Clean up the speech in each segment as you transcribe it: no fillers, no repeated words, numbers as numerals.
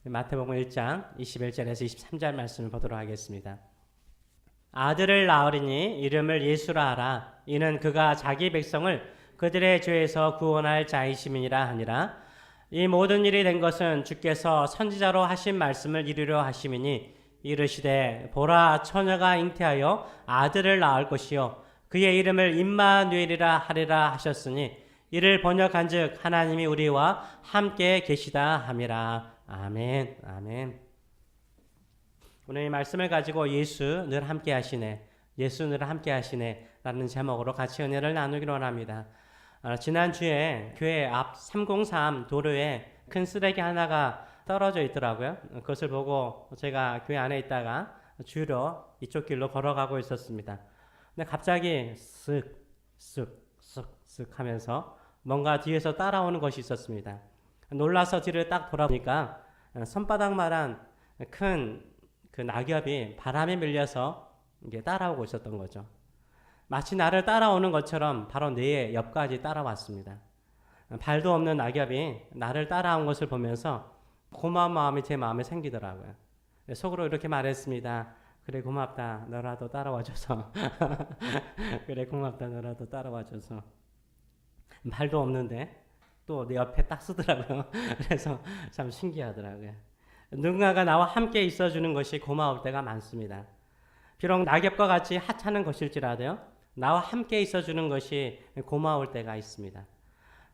마태복음 1장 21절에서 23절 말씀을 보도록 하겠습니다. 아들을 낳으리니 이름을 예수라 하라. 이는 그가 자기 백성을 그들의 죄에서 구원할 자이심이니라 하니라. 이 모든 일이 된 것은 주께서 선지자로 하신 말씀을 이루려 하심이니 이르시되 보라 처녀가 잉태하여 아들을 낳을 것이요 그의 이름을 임마누엘이라 하리라 하셨으니 이를 번역한즉 하나님이 우리와 함께 계시다 함이라. 아멘. 아멘. 오늘 이 말씀을 가지고 예수 늘 함께 하시네, 예수 늘 함께 하시네 라는 제목으로 같이 은혜를 나누기로 합니다. 지난주에 교회 앞 303 도로에 큰 쓰레기 하나가 떨어져 있더라고요. 그것을 보고 제가 교회 안에 있다가 주로 이쪽 길로 걸어가고 있었습니다. 근데 갑자기 쓱 하면서 뭔가 뒤에서 따라오는 것이 있었습니다. 놀라서 뒤를 딱 돌아보니까 손바닥만한 큰 그 낙엽이 바람에 밀려서 이게 따라오고 있었던 거죠. 마치 나를 따라오는 것처럼 바로 내 옆까지 따라왔습니다. 발도 없는 낙엽이 나를 따라온 것을 보면서 고마운 마음이 제 마음에 생기더라고요. 속으로 이렇게 말했습니다. 그래 고맙다 너라도 따라와줘서. 그래 고맙다 너라도 따라와줘서. 발도 없는데 또 내 옆에 딱 쓰더라고요. 그래서 참 신기하더라고요. 누군가가 나와 함께 있어주는 것이 고마울 때가 많습니다. 비록 낙엽과 같이 하찮은 것일지라도요, 나와 함께 있어주는 것이 고마울 때가 있습니다.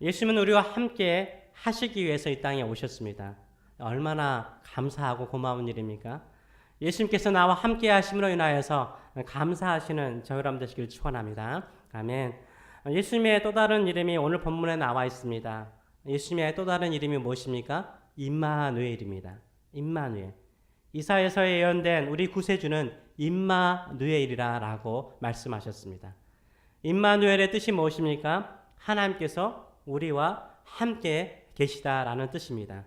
예수님은 우리와 함께 하시기 위해서 이 땅에 오셨습니다. 얼마나 감사하고 고마운 일입니까? 예수님께서 나와 함께 하심으로 인하여서 감사하시는 저 여러분 되시길 축원합니다. 아멘. 예수님의 또 다른 이름이 오늘 본문에 나와 있습니다. 예수님의 또 다른 이름이 무엇입니까? 임마누엘입니다. 임마누엘. 이사야서에 예언된 우리 구세주는 임마누엘이라 라고 말씀하셨습니다. 임마누엘의 뜻이 무엇입니까? 하나님께서 우리와 함께 계시다라는 뜻입니다.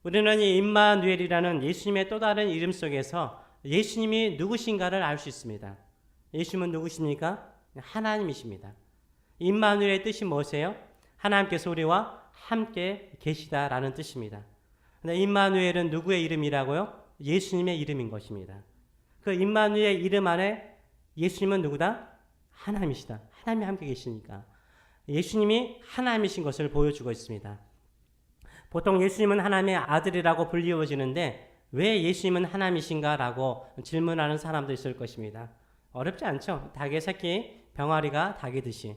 우리는 이 임마누엘이라는 예수님의 또 다른 이름 속에서 예수님이 누구신가를 알 수 있습니다. 예수님은 누구십니까? 하나님이십니다. 임마누엘의 뜻이 무엇이에요? 하나님께서 우리와 함께 계시다라는 뜻입니다. 근데 임마누엘은 누구의 이름이라고요? 예수님의 이름인 것입니다. 그 임마누엘 이름 안에 예수님은 누구다? 하나님이시다. 하나님이 함께 계시니까 예수님이 하나님이신 것을 보여주고 있습니다. 보통 예수님은 하나님의 아들이라고 불리워지는데 왜 예수님은 하나님이신가라고 질문하는 사람도 있을 것입니다. 어렵지 않죠? 닭의 새끼 병아리가 닭이듯이,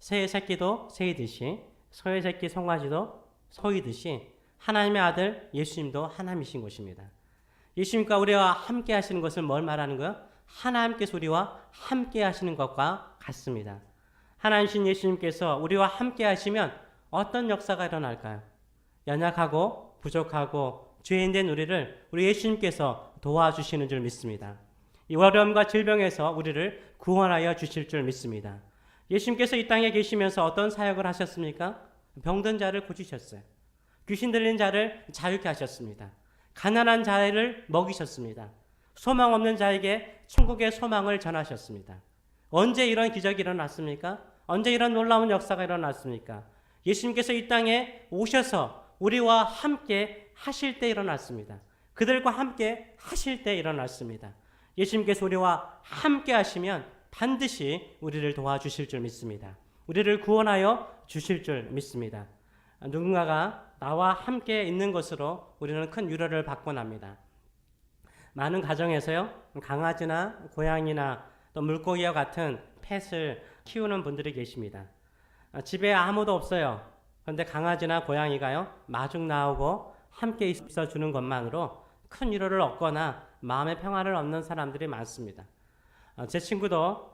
새의 새끼도 새이듯이, 소의 새끼 송아지도 소이듯이 하나님의 아들 예수님도 하나님이신 것입니다. 예수님과 우리와 함께 하시는 것을 뭘 말하는 거예요? 하나님께서 우리와 함께 하시는 것과 같습니다. 하나님이신 예수님께서 우리와 함께 하시면 어떤 역사가 일어날까요? 연약하고 부족하고 죄인된 우리를 우리 예수님께서 도와주시는 줄 믿습니다. 이 어려움과 질병에서 우리를 구원하여 주실 줄 믿습니다. 예수님께서 이 땅에 계시면서 어떤 사역을 하셨습니까? 병든 자를 고치셨어요. 귀신 들린 자를 자유케 하셨습니다. 가난한 자를 먹이셨습니다. 소망 없는 자에게 천국의 소망을 전하셨습니다. 언제 이런 기적이 일어났습니까? 언제 이런 놀라운 역사가 일어났습니까? 예수님께서 이 땅에 오셔서 우리와 함께 하실 때 일어났습니다. 그들과 함께 하실 때 일어났습니다. 예수님께서 우리와 함께 하시면 반드시 우리를 도와주실 줄 믿습니다. 우리를 구원하여 주실 줄 믿습니다. 누군가가 나와 함께 있는 것으로 우리는 큰 위로를 받곤 합니다. 많은 가정에서요, 강아지나 고양이나 또 물고기와 같은 펫을 키우는 분들이 계십니다. 집에 아무도 없어요. 그런데 강아지나 고양이가요, 마중 나오고 함께 있어주는 것만으로 큰 위로를 얻거나 마음의 평화를 얻는 사람들이 많습니다. 제 친구도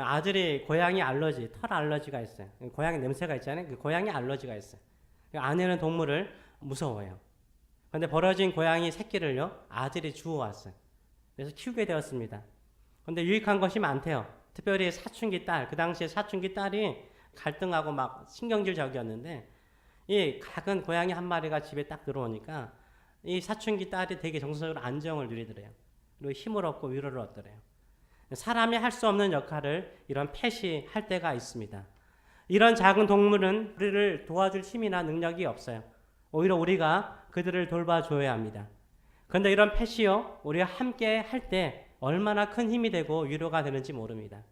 아들이 고양이 알러지, 털 알러지가 있어요. 고양이 냄새가 있잖아요. 그 고양이 알러지가 있어요. 아내는 동물을 무서워해요. 그런데 버려진 고양이 새끼를요, 아들이 주워왔어요. 그래서 키우게 되었습니다. 그런데 유익한 것이 많대요. 특별히 사춘기 딸, 그 당시에 사춘기 딸이 갈등하고 막 신경질적이었는데 이 작은 고양이 한 마리가 집에 딱 들어오니까 이 사춘기 딸이 되게 정서적으로 안정을 누리더래요. 그리고 힘을 얻고 위로를 얻더래요. 사람이 할 수 없는 역할을 이런 펫이 할 때가 있습니다. 이런 작은 동물은 우리를 도와줄 힘이나 능력이 없어요. 오히려 우리가 그들을 돌봐줘야 합니다. 그런데 이런 패시요, 우리가 함께 할 때 얼마나 큰 힘이 되고 위로가 되는지 모릅니다.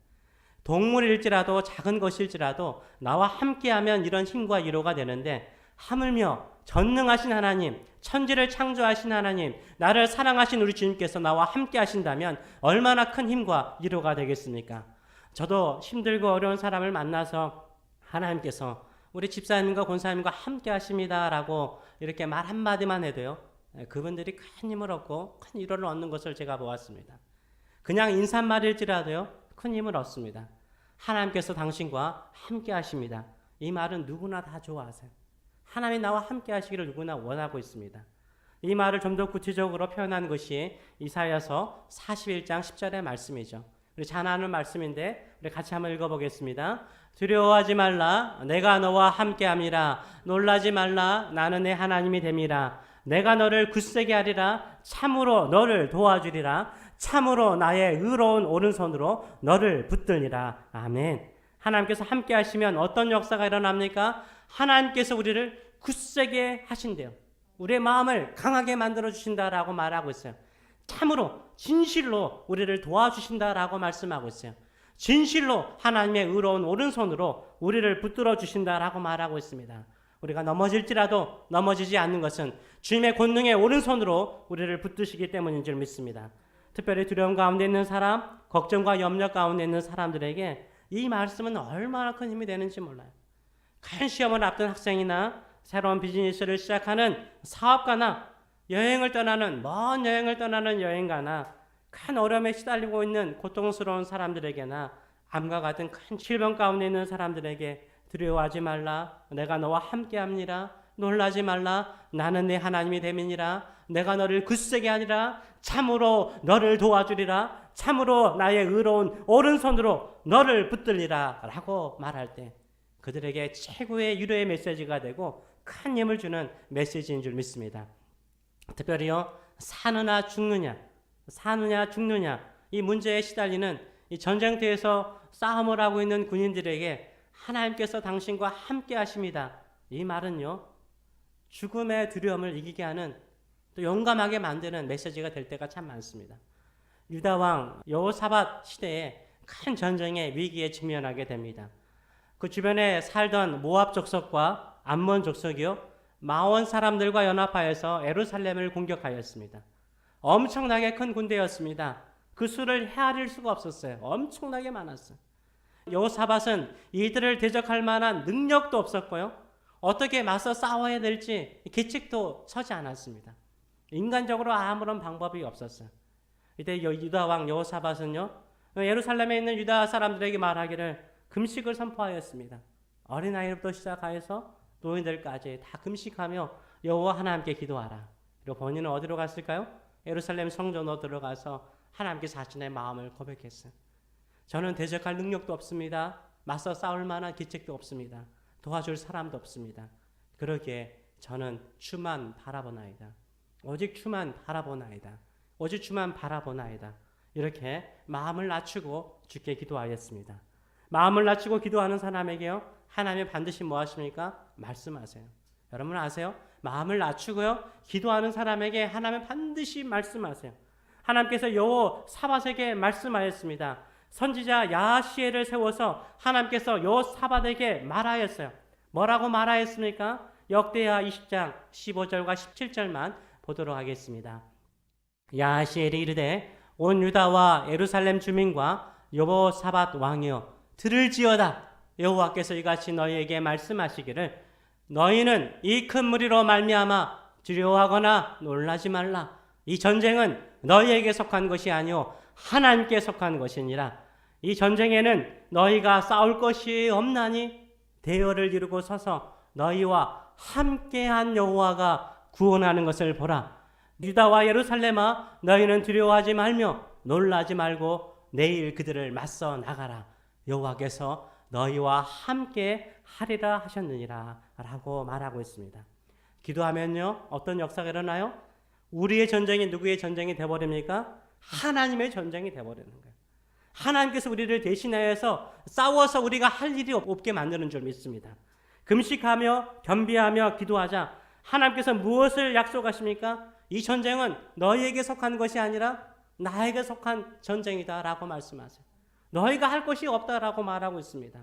동물일지라도 작은 것일지라도 나와 함께하면 이런 힘과 위로가 되는데, 하물며 전능하신 하나님, 천지를 창조하신 하나님, 나를 사랑하신 우리 주님께서 나와 함께 하신다면 얼마나 큰 힘과 위로가 되겠습니까? 저도 힘들고 어려운 사람을 만나서 하나님께서 우리 집사님과 권사님과 함께 하십니다 라고 이렇게 말 한마디만 해도요, 그분들이 큰 힘을 얻고 큰 위로를 얻는 것을 제가 보았습니다. 그냥 인사말일지라도요, 큰 힘을 얻습니다. 하나님께서 당신과 함께 하십니다. 이 말은 누구나 다 좋아하세요. 하나님이 나와 함께 하시기를 누구나 원하고 있습니다. 이 말을 좀 더 구체적으로 표현한 것이 이사야서 41장 10절의 말씀이죠. 우리 잘 아는 말씀인데 우리 같이 한번 읽어보겠습니다. 두려워하지 말라, 내가 너와 함께함이라. 놀라지 말라, 나는 내 하나님이 됨이라. 내가 너를 굳세게 하리라. 참으로 너를 도와주리라. 참으로 나의 의로운 오른손으로 너를 붙들리라. 아멘. 하나님께서 함께 하시면 어떤 역사가 일어납니까? 하나님께서 우리를 굳세게 하신대요. 우리의 마음을 강하게 만들어 주신다라고 말하고 있어요. 참으로 진실로 우리를 도와주신다라고 말씀하고 있어요. 진실로 하나님의 의로운 오른손으로 우리를 붙들어 주신다라고 말하고 있습니다. 우리가 넘어질지라도 넘어지지 않는 것은 주님의 권능의 오른손으로 우리를 붙드시기 때문인 줄 믿습니다. 특별히 두려움 가운데 있는 사람, 걱정과 염려 가운데 있는 사람들에게 이 말씀은 얼마나 큰 힘이 되는지 몰라요. 큰 시험을 앞둔 학생이나 새로운 비즈니스를 시작하는 사업가나 여행을 떠나는, 먼 여행을 떠나는 여행가나 큰 어려움에 시달리고 있는 고통스러운 사람들에게나 암과 같은 큰 질병 가운데 있는 사람들에게 두려워하지 말라, 내가 너와 함께합니다. 놀라지 말라, 나는 내 하나님이 됨이니라. 내가 너를 굳세게 하니라. 참으로 너를 도와주리라. 참으로 나의 의로운 오른손으로 너를 붙들리라 라고 말할 때 그들에게 최고의 위로의 메시지가 되고 큰 힘을 주는 메시지인 줄 믿습니다. 특별히요, 사느냐 죽느냐, 사느냐 죽느냐 이 문제에 시달리는 이 전쟁터에서 싸움을 하고 있는 군인들에게 하나님께서 당신과 함께 하십니다. 이 말은요, 죽음의 두려움을 이기게 하는, 또 용감하게 만드는 메시지가 될 때가 참 많습니다. 유다 왕 여호사밧 시대에 큰 전쟁의 위기에 직면하게 됩니다. 그 주변에 살던 모압 족속과 암몬 족속이요, 마온 사람들과 연합하여서 예루살렘을 공격하였습니다. 엄청나게 큰 군대였습니다. 그 수를 헤아릴 수가 없었어요. 엄청나게 많았어요. 여호사밧은 이들을 대적할 만한 능력도 없었고요, 어떻게 맞서 싸워야 될지 계책도 서지 않았습니다. 인간적으로 아무런 방법이 없었어요. 이때 유다 왕 여호사밧은요, 예루살렘에 있는 유다 사람들에게 말하기를 금식을 선포하였습니다. 어린아이부터 시작하여서 노인들까지 다 금식하며 여호와 하나님께 기도하라. 그리고 본인은 어디로 갔을까요? 예루살렘 성전으로 들어가서 하나님께 자신의 마음을 고백했어요. 저는 대적할 능력도 없습니다. 맞서 싸울 만한 기책도 없습니다. 도와줄 사람도 없습니다. 그러기에 저는 주만 바라보나이다. 오직 주만 바라보나이다. 오직 주만 바라보나이다. 이렇게 마음을 낮추고 주께 기도하였습니다. 마음을 낮추고 기도하는 사람에게요, 하나님이 반드시 뭐 하십니까? 말씀하세요. 여러분 아세요? 마음을 낮추고요, 기도하는 사람에게 하나님은 반드시 말씀하세요. 하나님께서 여호사밧에게 말씀하였습니다. 선지자 야시엘을 세워서 하나님께서 여호사밧에게 말하였어요. 뭐라고 말하였습니까? 역대하 20장 15절과 17절만 보도록 하겠습니다. 야시엘이 이르되 온 유다와 예루살렘 주민과 여호사밧 왕이여 들을지어다. 여호와께서 이같이 너희에게 말씀하시기를 너희는 이 큰 무리로 말미암아 두려워하거나 놀라지 말라. 이 전쟁은 너희에게 속한 것이 아니오 하나님께 속한 것이니라. 이 전쟁에는 너희가 싸울 것이 없나니 대열을 이루고 서서 너희와 함께한 여호와가 구원하는 것을 보라. 유다와 예루살렘아 너희는 두려워하지 말며 놀라지 말고 내일 그들을 맞서 나가라. 여호와께서 너희와 함께 하리라 하셨느니라 라고 말하고 있습니다. 기도하면요, 어떤 역사가 일어나요? 우리의 전쟁이 누구의 전쟁이 되어버립니까? 하나님의 전쟁이 되어버리는 거예요. 하나님께서 우리를 대신하여서 싸워서 우리가 할 일이 없게 만드는 줄 믿습니다. 금식하며 겸비하며 기도하자. 하나님께서 무엇을 약속하십니까? 이 전쟁은 너희에게 속한 것이 아니라 나에게 속한 전쟁이다라고 말씀하세요. 너희가 할 것이 없다라고 말하고 있습니다.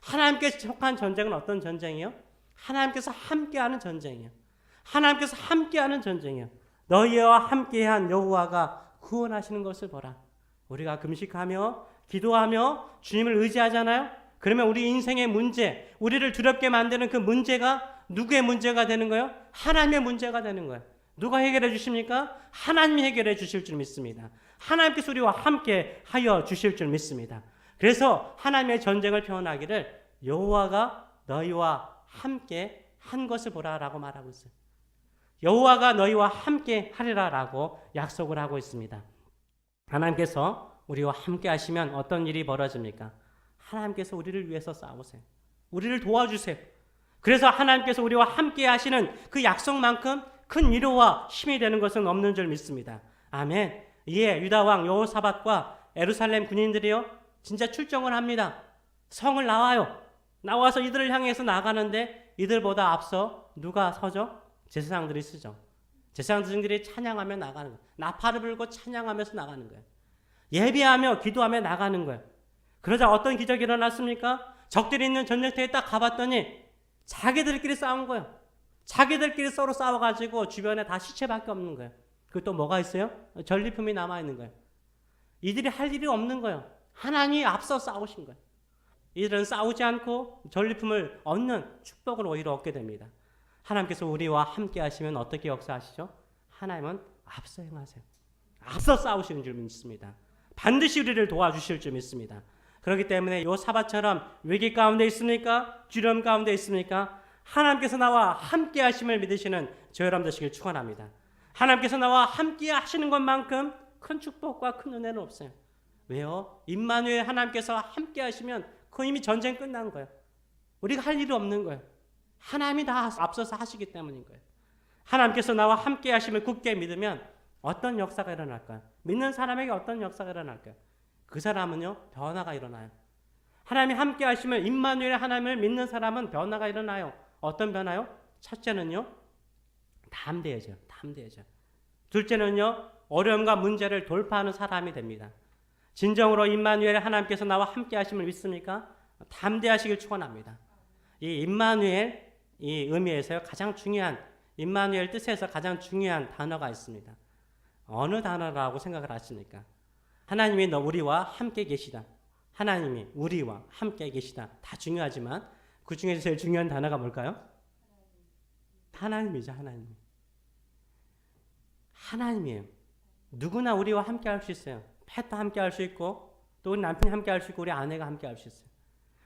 하나님께 속한 전쟁은 어떤 전쟁이요? 하나님께서 함께하는 전쟁이요. 하나님께서 함께하는 전쟁이요. 너희와 함께한 여호와가 구원하시는 것을 보라. 우리가 금식하며 기도하며 주님을 의지하잖아요. 그러면 우리 인생의 문제, 우리를 두렵게 만드는 그 문제가 누구의 문제가 되는 거예요? 하나님의 문제가 되는 거예요. 누가 해결해 주십니까? 하나님이 해결해 주실 줄 믿습니다. 하나님께서 우리와 함께 하여 주실 줄 믿습니다. 그래서 하나님의 전쟁을 표현하기를 여호와가 너희와 함께 한 것을 보라라고 말하고 있어요. 여호와가 너희와 함께 하리라라고 약속을 하고 있습니다. 하나님께서 우리와 함께 하시면 어떤 일이 벌어집니까? 하나님께서 우리를 위해서 싸우세요. 우리를 도와주세요. 그래서 하나님께서 우리와 함께 하시는 그 약속만큼 큰 위로와 힘이 되는 것은 없는 줄 믿습니다. 아멘. 이에 유다왕 여호사밧과 예루살렘 군인들이요 진짜 출정을 합니다. 성을 나와서 이들을 향해서 나가는데 이들보다 앞서 누가 서죠? 제사장들이 서죠. 제사장들이 찬양하며 나가는 거예요. 나팔을 불고 찬양하면서 나가는 거예요. 예배하며 기도하며 나가는 거예요. 그러자 어떤 기적이 일어났습니까? 적들이 있는 전쟁터에 딱 가봤더니 자기들끼리 싸운 거예요. 자기들끼리 서로 싸워가지고 주변에 다 시체밖에 없는 거예요. 그리고 또 뭐가 있어요? 전리품이 남아있는 거예요. 이들이 할 일이 없는 거예요. 하나님이 앞서 싸우신 거예요. 이들은 싸우지 않고 전리품을 얻는 축복을 오히려 얻게 됩니다. 하나님께서 우리와 함께 하시면 어떻게 역사하시죠? 하나님은 앞서 행하세요. 앞서 싸우시는 줄 믿습니다. 반드시 우리를 도와주실 줄 믿습니다. 그렇기 때문에 여호사밧처럼 위기 가운데 있습니까? 두려움 가운데 있습니까? 하나님께서 나와 함께 하심을 믿으시는 저 여러분 되시길 축원합니다. 하나님께서 나와 함께 하시는 것만큼 큰 축복과 큰 은혜는 없어요. 왜요? 임마누엘 하나님께서 함께 하시면 그 이미 전쟁 끝난 거예요. 우리가 할 일이 없는 거예요. 하나님이 다 앞서서 하시기 때문인 거예요. 하나님께서 나와 함께 하심을 굳게 믿으면 어떤 역사가 일어날까요? 믿는 사람에게 어떤 역사가 일어날까요? 그 사람은요 변화가 일어나요. 하나님이 함께 하시면 임마누엘 하나님을 믿는 사람은 변화가 일어나요. 어떤 변화요? 첫째는요 담대해져요. 둘째는요 어려움과 문제를 돌파하는 사람이 됩니다. 진정으로 임마누엘 하나님께서 나와 함께 하심을 믿습니까? 담대하시길 축원합니다. 이 임마누엘 이 의미에서요 가장 중요한 임마누엘 뜻에서 가장 중요한 단어가 있습니다. 어느 단어라고 생각을 하십니까? 하나님이 우리와 함께 계시다. 하나님이 우리와 함께 계시다. 다 중요하지만 그 중에서 제일 중요한 단어가 뭘까요? 하나님이죠. 하나님이에요. 누구나 우리와 함께 할 수 있어요. 펫도 함께 할 수 있고 또 우리 남편이 함께 할 수 있고 우리 아내가 함께 할 수 있어요.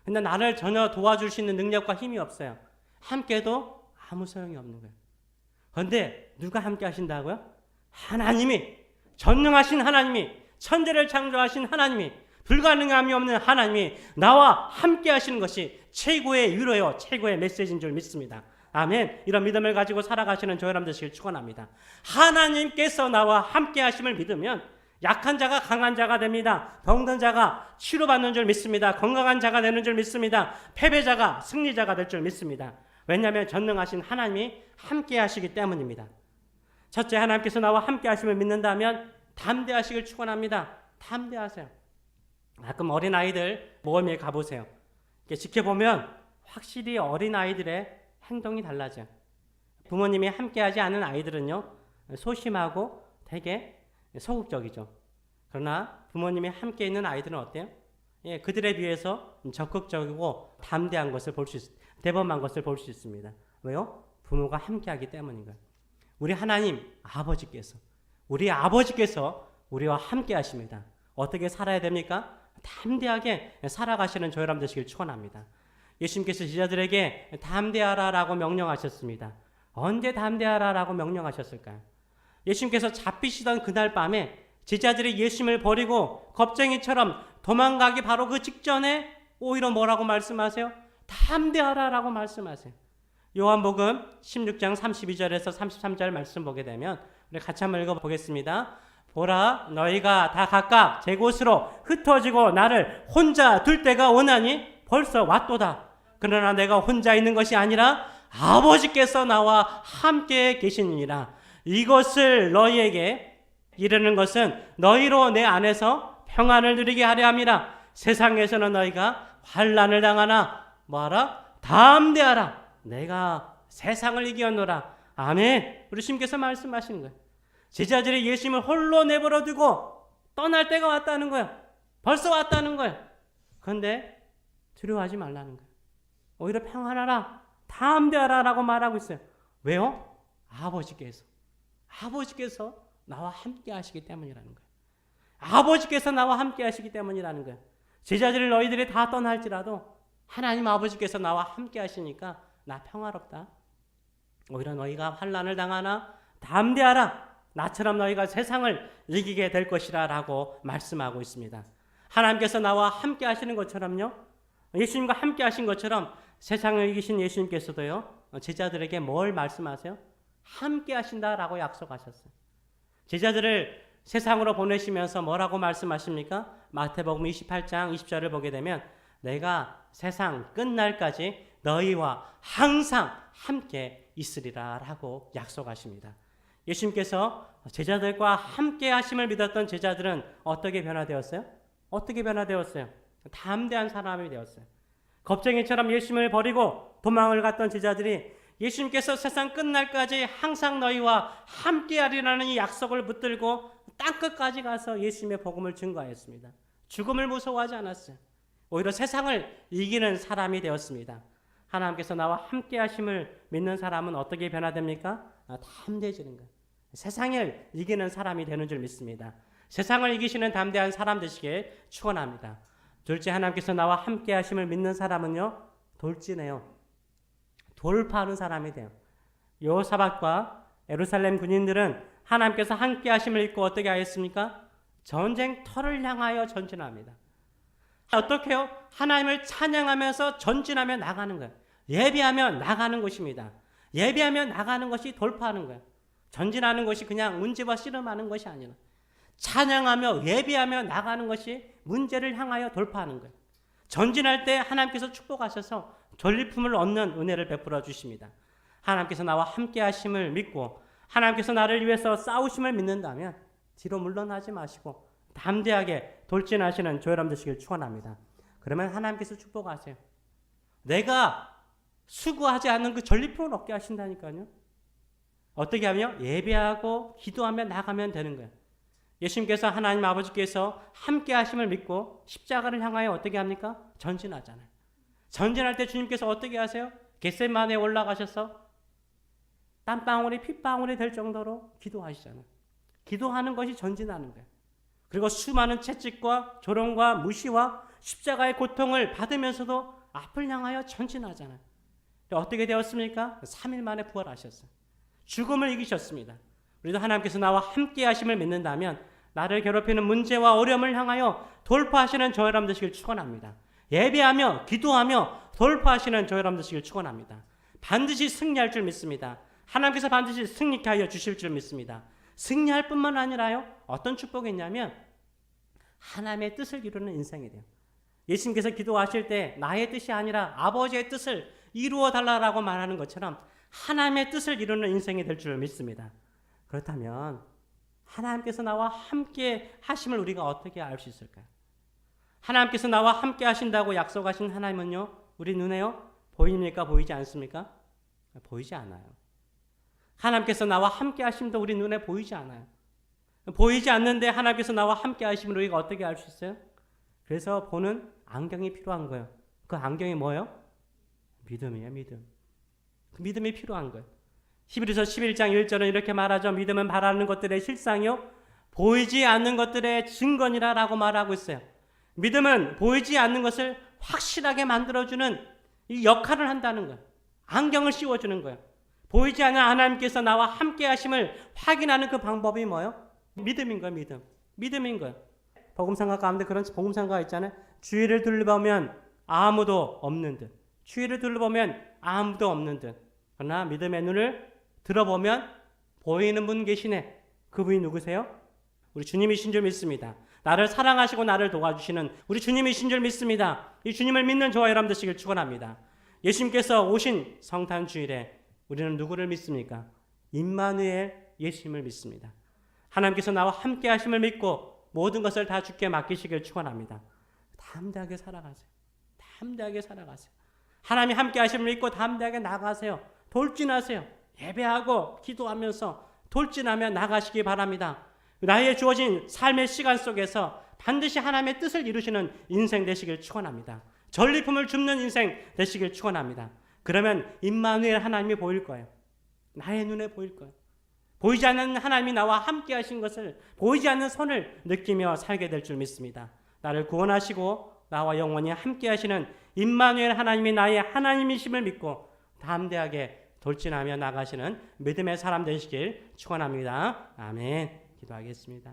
근데 나를 전혀 도와줄 수 있는 능력과 힘이 없어요. 함께도 아무 소용이 없는 거예요. 그런데 누가 함께 하신다고요? 하나님이, 전능하신 하나님이, 천지를 창조하신 하나님이, 불가능함이 없는 하나님이 나와 함께 하시는 것이 최고의 위로요, 최고의 메시지인 줄 믿습니다. 아멘. 이런 믿음을 가지고 살아가시는 저 여러분 되시길 축원합니다. 하나님께서 나와 함께 하심을 믿으면 약한 자가 강한 자가 됩니다. 병든 자가 치료받는 줄 믿습니다. 건강한 자가 되는 줄 믿습니다. 패배자가 승리자가 될 줄 믿습니다. 왜냐하면 전능하신 하나님이 함께 하시기 때문입니다. 첫째, 하나님께서 나와 함께 하심을 믿는다면 담대하시길 축원합니다. 담대하세요. 가끔 어린아이들 모임에 가보세요. 이렇게 지켜보면 확실히 어린아이들의 행동이 달라져요. 부모님이 함께하지 않은 아이들은요 소심하고 되게 소극적이죠. 그러나 부모님이 함께 있는 아이들은 어때요? 예, 그들에 비해서 적극적이고 담대한 것을 볼 수 있습니다. 대범한 것을 볼 수 있습니다. 왜요? 부모가 함께하기 때문인 거예요. 우리 하나님 아버지께서 우리와 함께 하십니다. 어떻게 살아야 됩니까? 담대하게 살아가시는 저 여러분 되시길 축원합니다. 예수님께서 제자들에게 담대하라라고 명령하셨습니다. 언제 담대하라라고 명령하셨을까요? 예수님께서 잡히시던 그날 밤에 제자들이 예수님을 버리고 겁쟁이처럼 도망가기 바로 그 직전에 오히려 뭐라고 말씀하세요? 담대하라라고 말씀하세요. 요한복음 16장 32절에서 33절 말씀 보게 되면 우리 같이 한번 읽어보겠습니다. 보라, 너희가 다 각각 제 곳으로 흩어지고 나를 혼자 둘 때가 오나니 벌써 왔도다. 그러나 내가 혼자 있는 것이 아니라 아버지께서 나와 함께 계시느니라. 이것을 너희에게 이르는 것은 너희로 내 안에서 평안을 누리게 하려 함이라. 세상에서는 너희가 환난을 당하나 뭐하라? 담대하라. 내가 세상을 이겼노라. 아멘. 우리 주님께서 말씀하시는 거예요. 제자들이 예수님을 홀로 내버려 두고 떠날 때가 왔다는 거예요. 벌써 왔다는 거예요. 그런데 두려워하지 말라는 거예요. 오히려 평안하라, 담대하라 라고 말하고 있어요. 왜요? 아버지께서 나와 함께 하시기 때문이라는 거예요. 아버지께서 나와 함께 하시기 때문이라는 거예요. 제자들이 너희들이 다 떠날지라도 하나님 아버지께서 나와 함께 하시니까 나 평화롭다. 오히려 너희가 환난을 당하나 담대하라. 나처럼 너희가 세상을 이기게 될 것이라 라고 말씀하고 있습니다. 하나님께서 나와 함께 하시는 것처럼요, 예수님과 함께 하신 것처럼 세상을 이기신 예수님께서도요, 제자들에게 뭘 말씀하세요? 함께 하신다라고 약속하셨어요. 제자들을 세상으로 보내시면서 뭐라고 말씀하십니까? 마태복음 28장 20절을 보게 되면 내가 세상 끝날까지 너희와 항상 함께 있으리라 라고 약속하십니다. 예수님께서 제자들과 함께 하심을 믿었던 제자들은 어떻게 변화되었어요? 담대한 사람이 되었어요. 겁쟁이처럼 예수님을 버리고 도망을 갔던 제자들이 예수님께서 세상 끝날까지 항상 너희와 함께하리라는 이 약속을 붙들고 땅끝까지 가서 예수님의 복음을 증거하였습니다. 죽음을 무서워하지 않았어요. 오히려 세상을 이기는 사람이 되었습니다. 하나님께서 나와 함께하심을 믿는 사람은 어떻게 변화됩니까? 담대해지는 거예요. 세상을 이기는 사람이 되는 줄 믿습니다. 세상을 이기시는 담대한 사람 되시길 축원합니다. 둘째, 하나님께서 나와 함께하심을 믿는 사람은요, 돌진해요. 돌파하는 사람이 돼요. 여호사밧과 예루살렘 군인들은 하나님께서 함께하심을 믿고 어떻게 하였습니까? 전쟁터를 향하여 전진합니다. 어떻게 해요? 하나님을 찬양하면서 전진하며 나가는 거예요. 예배하며 나가는 것입니다. 예배하며 나가는 것이 돌파하는 거예요. 전진하는 것이 그냥 문제와 씨름하는 것이 아니라 찬양하며 예배하며 나가는 것이 문제를 향하여 돌파하는 거예요. 전진할 때 하나님께서 축복하셔서 전리품을 얻는 은혜를 베풀어 주십니다. 하나님께서 나와 함께 하심을 믿고 하나님께서 나를 위해서 싸우심을 믿는다면 뒤로 물러나지 마시고 담대하게 돌진하시는 저 여러분 되시길 축원합니다. 그러면 하나님께서 축복하세요. 내가 수고하지 않는 그 전리품을 얻게 하신다니까요. 어떻게 하며? 예배하고 기도하며 나가면 되는 거예요. 예수님께서 하나님 아버지께서 함께 하심을 믿고 십자가를 향하여 어떻게 합니까? 전진하잖아요. 전진할 때 주님께서 어떻게 하세요? 겟세마네에 올라가셔서 땀방울이 핏방울이 될 정도로 기도하시잖아요. 기도하는 것이 전진하는 거예요. 그리고 수많은 채찍과 조롱과 무시와 십자가의 고통을 받으면서도 앞을 향하여 전진하잖아요. 어떻게 되었습니까? 3일 만에 부활하셨어요. 죽음을 이기셨습니다. 우리도 하나님께서 나와 함께 하심을 믿는다면 나를 괴롭히는 문제와 어려움을 향하여 돌파하시는 저 여러분 되시길 축원합니다. 예배하며 기도하며 돌파하시는 저 여러분 되시길 축원합니다. 반드시 승리할 줄 믿습니다. 하나님께서 반드시 승리케 하여 주실 줄 믿습니다. 승리할 뿐만 아니라요, 어떤 축복이 있냐면 하나님의 뜻을 이루는 인생이 돼요. 예수님께서 기도하실 때 나의 뜻이 아니라 아버지의 뜻을 이루어 달라라고 말하는 것처럼 하나님의 뜻을 이루는 인생이 될 줄 믿습니다. 그렇다면 하나님께서 나와 함께 하심을 우리가 어떻게 알 수 있을까요? 하나님께서 나와 함께 하신다고 약속하신 하나님은요, 우리 눈에요, 보입니까? 보이지 않습니까? 보이지 않아요. 하나님께서 나와 함께 하심도 우리 눈에 보이지 않아요. 보이지 않는데 하나님께서 나와 함께 하심을 우리가 어떻게 알 수 있어요? 그래서 보는 안경이 필요한 거예요. 그 안경이 뭐예요? 믿음이에요, 믿음. 그 믿음이 필요한 거예요. 히브리서 11장 1절은 이렇게 말하죠. 믿음은 바라는 것들의 실상이요 보이지 않는 것들의 증거니라 라고 말하고 있어요. 믿음은 보이지 않는 것을 확실하게 만들어주는 이 역할을 한다는 거예요. 안경을 씌워주는 거예요. 보이지 않는 하나님께서 나와 함께 하심을 확인하는 그 방법이 뭐예요? 믿음인 거예요. 믿음인 거예요. 복음상가 가운데 그런 복음상가가 있잖아요. 주위를 둘러보면 아무도 없는 듯. 주위를 둘러보면 아무도 없는 듯. 그러나 믿음의 눈을 들어보면 보이는 분 계시네. 그분이 누구세요? 우리 주님이신 줄 믿습니다. 나를 사랑하시고 나를 도와주시는 우리 주님이신 줄 믿습니다. 이 주님을 믿는 저와 여러분 되시길 축원합니다. 예수님께서 오신 성탄 주일에 우리는 누구를 믿습니까? 임마누엘 예수님을 믿습니다. 하나님께서 나와 함께 하심을 믿고 모든 것을 다 주께 맡기시길 축원합니다. 담대하게 살아가세요. 담대하게 살아가세요. 하나님이 함께 하심을 믿고 담대하게 나가세요. 돌진하세요. 예배하고 기도하면서 돌진하며 나가시기 바랍니다. 나의 주어진 삶의 시간 속에서 반드시 하나님의 뜻을 이루시는 인생 되시길 축원합니다. 전리품을 줍는 인생 되시길 축원합니다. 그러면 임마누엘 하나님이 보일 거예요. 나의 눈에 보일 거예요. 보이지 않는 하나님이 나와 함께 하신 것을, 보이지 않는 손을 느끼며 살게 될 줄 믿습니다. 나를 구원하시고 나와 영원히 함께 하시는 임마누엘 하나님이 나의 하나님이심을 믿고 담대하게 돌진하며 나가시는 믿음의 사람 되시길 축원합니다. 아멘. 기도하겠습니다.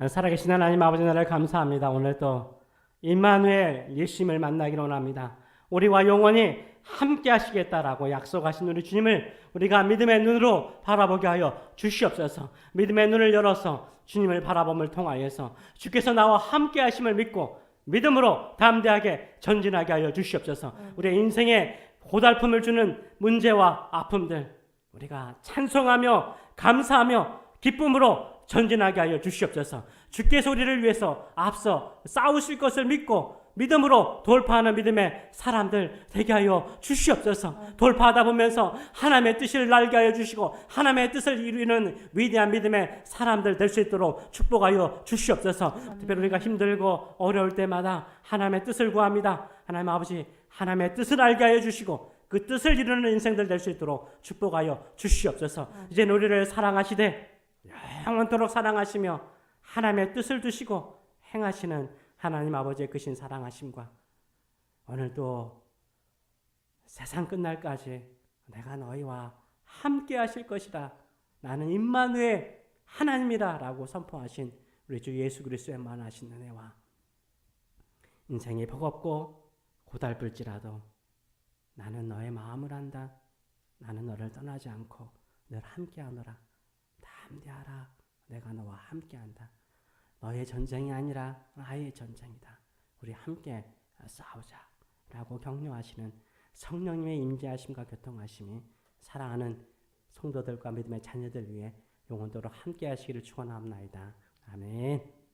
살아계신 하나님 아버지, 나를 감사합니다. 오늘 또 임마누엘 예수님을 만나기를 원합니다. 우리와 영원히 함께 하시겠다라고 약속하신 우리 주님을 우리가 믿음의 눈으로 바라보게 하여 주시옵소서. 믿음의 눈을 열어서 주님을 바라봄을 통하여서 주께서 나와 함께 하심을 믿고 믿음으로 담대하게 전진하게 하여 주시옵소서. 우리의 인생에 고달픔을 주는 문제와 아픔들 우리가 찬송하며 감사하며 기쁨으로 전진하게 하여 주시옵소서. 주께서 우리를 위해서 앞서 싸우실 것을 믿고 믿음으로 돌파하는 믿음의 사람들 되게 하여 주시옵소서. 돌파하다 보면서 하나님의 뜻을 날게 하여 주시고 하나님의 뜻을 이루는 위대한 믿음의 사람들 될 수 있도록 축복하여 주시옵소서. 특별히 우리가 힘들고 어려울 때마다 하나님의 뜻을 구합니다. 하나님 아버지, 하나님의 뜻을 알게 하여 주시고 그 뜻을 이루는 인생들 될 수 있도록 축복하여 주시옵소서. 이제 우리를 사랑하시되 영원토록 사랑하시며 하나님의 뜻을 두시고 행하시는 하나님 아버지의 크신 사랑하심과 오늘도 세상 끝날까지 내가 너희와 함께 하실 것이다. 나는 임마누엘 하나님이다 라고 선포하신 우리 주 예수 그리스도의 만하신 은혜와 인생이 버겁고 고달플지라도 나는 너의 마음을 안다. 나는 너를 떠나지 않고 늘 함께하노라. 담대하라. 내가 너와 함께한다. 너의 전쟁이 아니라 나의 전쟁이다. 우리 함께 싸우자 라고 격려하시는 성령님의 임재하심과 교통하심이 사랑하는 성도들과 믿음의 자녀들 위해 영원토록 함께 하시기를 축원합니다. 아멘.